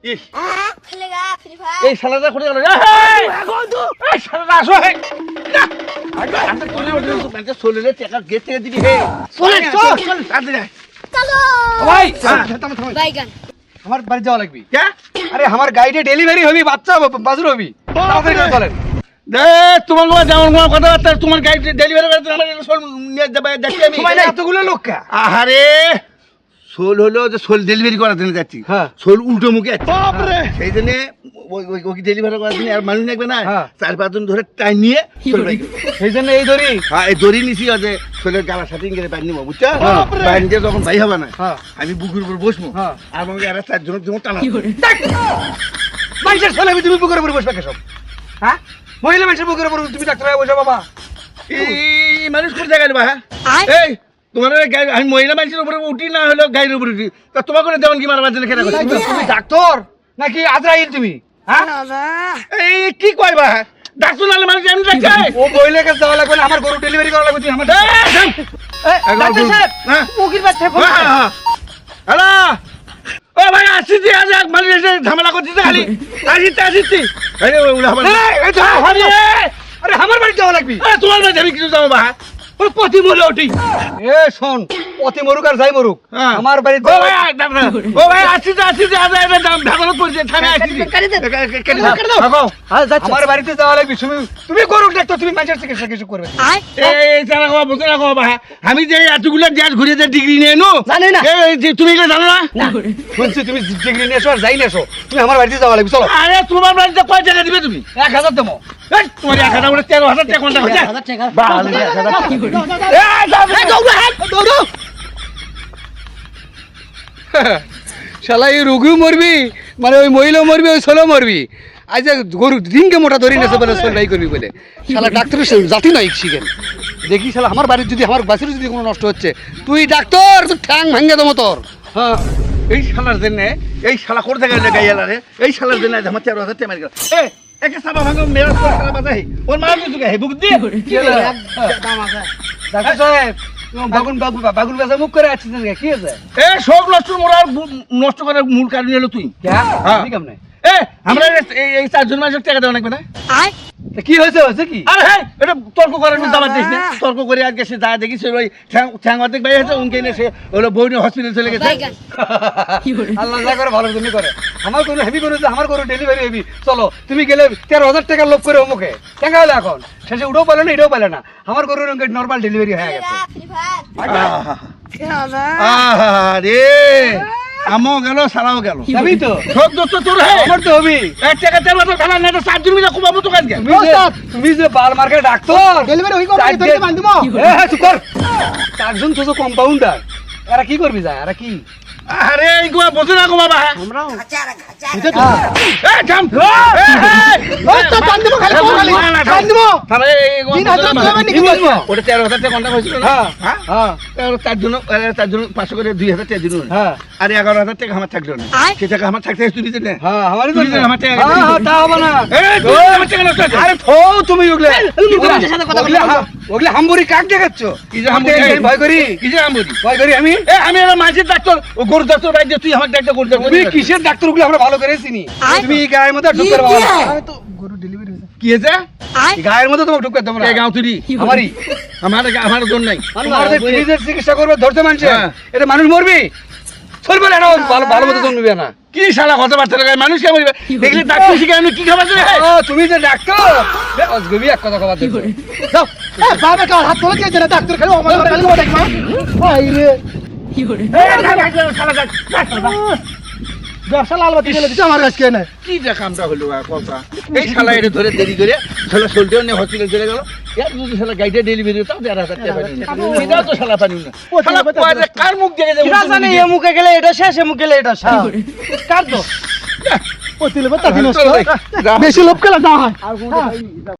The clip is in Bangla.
ইস খেলেগা ফ্রি ফায়ার এই শালাটা কোথায় গেল এই শালাটা আসো হে আমি তুলে উঠে মানে চলে টাকা গেট থেকে দিবি হে চল তাড়াতাড়ি আয় চলো ভাই বাইগান আমার বাড়ি যাওয়া লাগবে কে আরে আমার গাড়িতে ডেলিভারি হবি বাচ্চা বাজুর হবি তাড়াতাড়ি করে চলেন দে তোমার যেমন কথাবার্তা তোমার গাড়ি ডেলিভারি করতে আমার সোল নিয়ে যাবে যাচ্ছি আমি সময় না এতগুলো লোক কা আহারে সোল হলো যে সোল ডেলিভারি করার জন্য যাচ্ছি হ্যাঁ। সোল উল্টো মুখে সেই জন্য ওকে ডেলিভারি করার জন্য আর মানুষ লাগবে না হ্যাঁ। 4-5 জন ধরে টাইম নিয়ে সেই জন্য এই ধরি হ্যাঁ এই দড়ি নিছি যে সোলের গালার সাথে ইংরেজি বাইর নিবো বুঝছো বাইর দিয়ে যখন বাই হবে না হ্যাঁ। আমি বুকুর উপর বসবো হ্যাঁ। আর আমাকে আর 4 জনের জন্য টানা মানুষের ছেলে তুমি বুকের উপর বসবে কেসব হ্যাঁ মহিলা মানুষের বুকের উপর তুমি ডাক্তার হয়ে বসে বাবা এই মানুষ কোন জায়গায় বা এই তোমার গাড়ি আমি মহিলা মানুষের উপরে উঠি না হলো গাড়ির উপরে উঠি তা তোমার কোনো যেমন কি মারবার জন্য কেনা করছি তুমি ডাক্তার নাকি আজরাইল তুমি হ্যাঁ এই কি কয় বা ডাক্তার নালে মানুষ জানি রাখছে ও মহিলা কাছে যাওয়া লাগবে না, আমার গরু ডেলিভারি করা লাগবে তুমি আমার ডাক্তার সাহেব হ্যাঁ মুখির বাচ্চা ফোন হ্যালো ও ভাই আসিছি আজ এক মানুষ এসে ঝামেলা করছিস খালি আসিছি আরে ওলা হবে আরে আমার বাড়ি যাওয়া লাগবে তোমার বাড়ি আমি কিছু যাবো বা ওই পতি মরে ওঠি এ শোন পতি মরুক আর যাই মরুক হ্যাঁ। আমার বাড়ি ও ভাই আসিছি আজ এটা দাম ঢাকানো পড়ছে থানে আসিছি আমার বাড়িতে যাওয়া লাগবে তুমি গরুক ডাক্তার তুমি মানুষের চিকিৎসা কিছু করবে এই চালা কবা বুঝতে না কবা আমি যে এতগুলো গ্যাস ঘুরে যে ডিগ্রি নিয়ে নো জানি না। তুমি এগুলো জানো না শুনছি তুমি ডিগ্রি নিয়ে এসো আর যাই না এসো তুমি আমার বাড়িতে যাওয়া লাগবে চলো আরে তোমার বাড়িতে কয় টাকা দিবে তুমি 1000 দেবো এই, তোমার 1000 করে 13,000 টাকা কোনটা হচ্ছে 1000 টাকা বাহালে 1000 টাকা শালা এই রুগীও মরবি মানে ওই মহিলাও মরবি ওই ছোলো মরবি আজ গরু দিনকে মোটা ধরি নেছে বলে সোলটাই করবি বলে শালা ডাক্তারের জাতি নয় শিখেন দেখি শালা আমার বাড়ির যদি আমার বাসের যদি কোনো নষ্ট হচ্ছে তুই ডাক্তার তুই ঠ্যাং ভাঙ্গে দেবো তোর হ্যাঁ এই শালার জন্য এই শালা কোথা থেকে এনে গাইয়ালা রে এই শালার জন্য আমার 13,000 টাকা মারি গেল এ একে সাবা ভাঙো মেরা শালা বাজাই ওর মা দিছু হে বুক দি ডাক্তার সাহেব বাগুন বেসা মুখ করে আছিস কি আছে এ সব নষ্ট মোরার নষ্ট করার মূল কারণ হলো তুই হ্যাঁ। ঠিক আছে এ আমরা এই 4 জন মানুষের টাকা দেওয়া লাগবে না কি হয়েছে হয়েছে কি আরে হ্যাঁ এটা তর্ক করার মধ্যে আমার দিস না তর্ক করে আজকে সে যা দেখিস ওই ঠ্যাং অর্ধেক বাইরে হয়েছে উনকে এনে সে হলো বই নিয়ে হসপিটাল চলে গেছে বাইগান আল্লাহ যা করে ভালো জন্য করে আমার কোনো হেভি করে আমার কোনো ডেলিভারি হেভি চলো তুমি গেলে 13,000 টাকা লোভ করে অমুকে টাকা হলো এখন শেষে উঠেও পেলে না এটাও পেলে না আমার গরুর রঙে নর্মাল ডেলিভারি হয়ে গেছে ফ্রি ফায়ার আরে আমও গেল সারাও গেল যাবি তো সব দোস্ত তোর হে আমার তো হবি এক টাকা 13,000 খালা না তো 4 জন মিলে কুবাবো তো কাজকে তুমি যে বাল মার্কেট ডাক্তার ডেলিভারি হই করবে তোকে বান্ধ দিমু চুপ কর চারজন তো কম্পাউন্ডার এরা কি করবি যায় এরা কি আরে এই গোয়া বসে না গো বাবা আমরাও এ জাম ওই তো বান্ধ দিমু খালি খালি বান্ধ দিমু তাহলে এই গোয়া 3,000 টাকা মানে কি বলবো ওটা 13,000 টাকা কন্টাক্ট হয়েছিল না হ্যাঁ হ্যাঁ হ্যাঁ 4 জন 500 করে 2,000 টাকা দিন হ্যাঁ আর 11,000 টাকা আমার থাকলো না সে টাকা আমার থাকতে তুই দিতে না হ্যাঁ আমারই তো তুই দিতে আমার টাকা হ্যাঁ তা হবে না এই তুই আমার টাকা নষ্ট আছে আরে থো তুমি ওগলে তোমাদের সাথে কথা বলবো। ওগলে হামবুরি কাক দেখাচ্ছ কি যে হামবুরি? ভয় করি কি যে আমবুরি ভয় করি আমি এ আমি আমার মাঝে ডাক্তার ও গরু ডাক্তার বাইরে তুই আমার ডাক্তার গরু ডাক্তার তুমি কিসের ডাক্তার ওগুলো আমরা ভালো করে চিনি তুমি এই গায়ের মধ্যে ঢুকতে পারবে না আরে তো গরু ডেলিভারি হইছে কি হয়েছে এই গায়ের মধ্যে তোমাকে ঢুকতে দেবো না এই গাঁও তুই আমারই আমার জন নাই তোমার যে ফ্রিজের চিকিৎসা করবে ধরতে মানুষ হ্যাঁ। এটা মানুষ মরবি চলবে না এটা ভালো ভালো মতো জন্মবে না কি শালা কথাবার্তা লাগায় মানুষ কে বলবে দেখলে ডাক্তার শিখে আমি কি খাবার দেবে ও, তুমি যে ডাক্তার অজগবি এক কথা কথা দেখো যাও এ বাবা কার হাত তোলে কে জানে ডাক্তার খালি আমার খালি কথা দেখমা আই রে ব্যবসা লাল বাতি জ্বলে দিছে আমার কাছে না কি যে কামটা হলো কথা এই শালা এটা ধরে দেরি করে শালা সোলটেও নিয়ে হসপিটাল চলে গেল এর যদি শালা গাইডে ডেলিভারি হতো 13,000 টাকা পানি এটাও তো শালা পানি না শালা কয় কার মুখ দেখে যাবে কিরা জানে এ মুখে গেলে এটা শেষ এ মুখে গেলে এটা শেষ কার তো ও তিলে বাতা দিনস বেশি লোভ কেলা না হয়